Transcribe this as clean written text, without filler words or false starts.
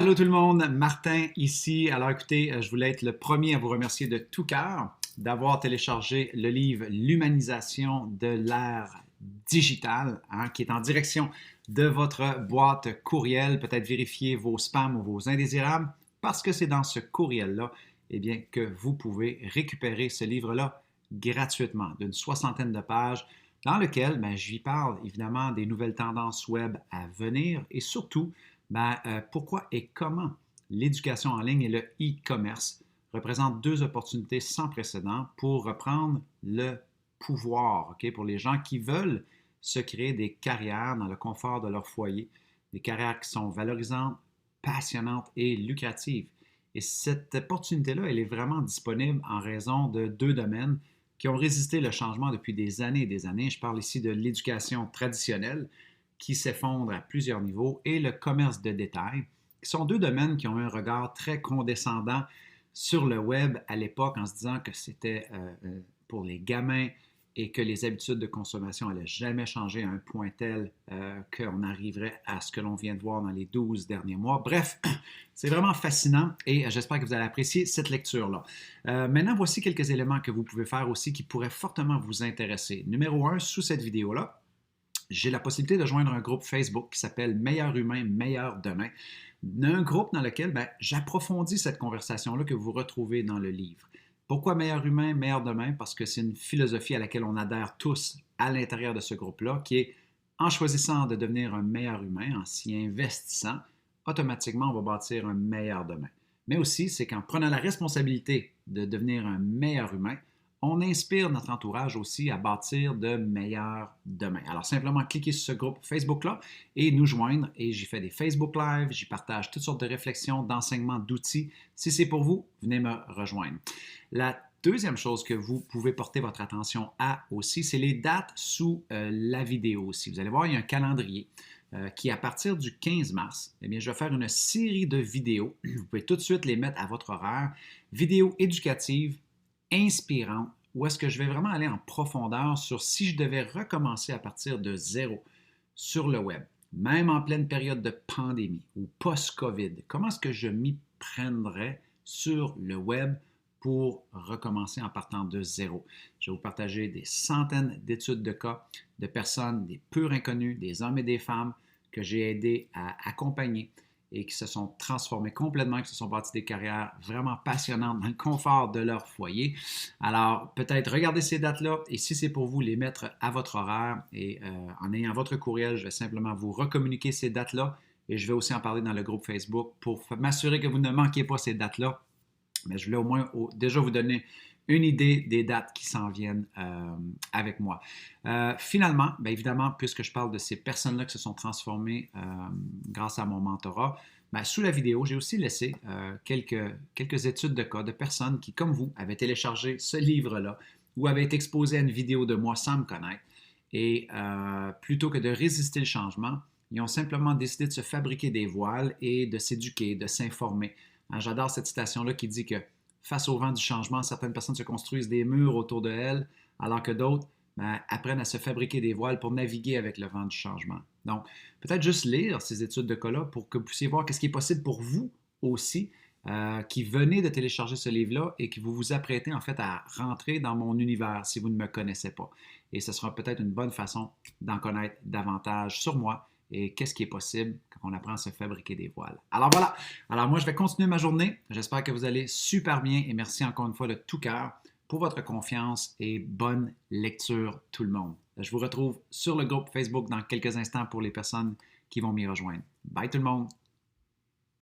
Allô tout le monde, Martin ici. Alors écoutez, je voulais être le premier à vous remercier de tout cœur d'avoir téléchargé le livre L'humanisation de l'ère digitale, qui est en direction de votre boîte courriel. Peut-être vérifier vos spams ou vos indésirables, parce que c'est dans ce courriel-là, eh bien, que vous pouvez récupérer ce livre-là gratuitement, d'une soixantaine de pages, dans lequel je lui parle évidemment des nouvelles tendances web à venir et surtout pourquoi et comment l'éducation en ligne et le e-commerce représentent deux opportunités sans précédent pour reprendre le pouvoir, ok, pour les gens qui veulent se créer des carrières dans le confort de leur foyer, des carrières qui sont valorisantes, passionnantes et lucratives. Et cette opportunité-là, elle est vraiment disponible en raison de deux domaines qui ont résisté le changement depuis des années et des années. Je parle ici de l'éducation traditionnelle, qui s'effondre à plusieurs niveaux, et le commerce de détail, qui sont deux domaines qui ont eu un regard très condescendant sur le web à l'époque en se disant que c'était pour les gamins et que les habitudes de consommation n'allaient jamais changer à un point tel qu'on arriverait à ce que l'on vient de voir dans les 12 derniers mois. Bref, c'est vraiment fascinant et j'espère que vous allez apprécier cette lecture-là. Maintenant, voici quelques éléments que vous pouvez faire aussi qui pourraient fortement vous intéresser. Numéro un, sous cette vidéo-là, j'ai la possibilité de joindre un groupe Facebook qui s'appelle Meilleur humain, meilleur demain. Un groupe dans lequel j'approfondis cette conversation-là que vous retrouvez dans le livre. Pourquoi meilleur humain, meilleur demain? Parce que c'est une philosophie à laquelle on adhère tous à l'intérieur de ce groupe-là, qui est en choisissant de devenir un meilleur humain, en s'y investissant, automatiquement, on va bâtir un meilleur demain. Mais aussi, c'est qu'en prenant la responsabilité de devenir un meilleur humain, on inspire notre entourage aussi à bâtir de meilleurs demain. Alors, simplement cliquez sur ce groupe Facebook-là et nous joindre. Et j'y fais des Facebook Live, j'y partage toutes sortes de réflexions, d'enseignements, d'outils. Si c'est pour vous, venez me rejoindre. La deuxième chose que vous pouvez porter votre attention à aussi, c'est les dates sous la vidéo aussi. Vous allez voir, il y a un calendrier qui, à partir du 15 mars, eh bien, je vais faire une série de vidéos. Vous pouvez tout de suite les mettre à votre horaire. Vidéos éducatives, inspirante, où est-ce que je vais vraiment aller en profondeur sur si je devais recommencer à partir de zéro sur le web, même en pleine période de pandémie ou post-COVID, comment est-ce que je m'y prendrais sur le web pour recommencer en partant de zéro? Je vais vous partager des centaines d'études de cas de personnes, des purs inconnus, des hommes et des femmes que j'ai aidés à accompagner et qui se sont transformés complètement, qui se sont bâtis des carrières vraiment passionnantes dans le confort de leur foyer. Alors, peut-être regardez ces dates-là et si c'est pour vous, les mettre à votre horaire et en ayant votre courriel, je vais simplement vous recommuniquer ces dates-là et je vais aussi en parler dans le groupe Facebook pour m'assurer que vous ne manquez pas ces dates-là. Mais je voulais au moins déjà vous donner une idée des dates qui s'en viennent avec moi. Finalement, bien évidemment, puisque je parle de ces personnes-là qui se sont transformées grâce à mon mentorat, bien, sous la vidéo, j'ai aussi laissé quelques études de cas de personnes qui, comme vous, avaient téléchargé ce livre-là ou avaient été exposées à une vidéo de moi sans me connaître. Et plutôt que de résister le changement, ils ont simplement décidé de se fabriquer des voiles et de s'éduquer, de s'informer. J'adore cette citation-là qui dit que face au vent du changement, certaines personnes se construisent des murs autour de elles, alors que d'autres apprennent à se fabriquer des voiles pour naviguer avec le vent du changement. Donc, peut-être juste lire ces études de cas-là pour que vous puissiez voir qu'est-ce qui est possible pour vous aussi, qui venez de télécharger ce livre-là et que vous vous apprêtez en fait à rentrer dans mon univers si vous ne me connaissez pas. Et ce sera peut-être une bonne façon d'en connaître davantage sur moi et qu'est-ce qui est possible quand on apprend à se fabriquer des voiles. Alors voilà, alors moi je vais continuer ma journée. J'espère que vous allez super bien et merci encore une fois de tout cœur pour votre confiance et bonne lecture tout le monde. Je vous retrouve sur le groupe Facebook dans quelques instants pour les personnes qui vont m'y rejoindre. Bye tout le monde!